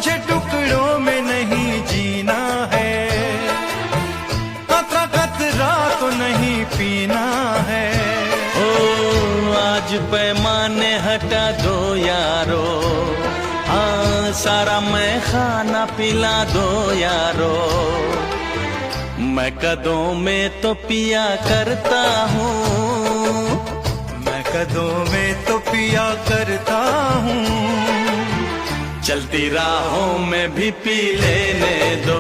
मुझे टुकड़ों में नहीं जीना है, कतरा कतरा तो नहीं पीना है। ओ आज पैमाने हटा दो यारो, हाँ सारा मैं खाना पिला दो यारो। मैं कदों में तो पिया करता हूँ, मैं कदों में तो पिया करता हूँ। चलती राहों में भी पी लेने दो।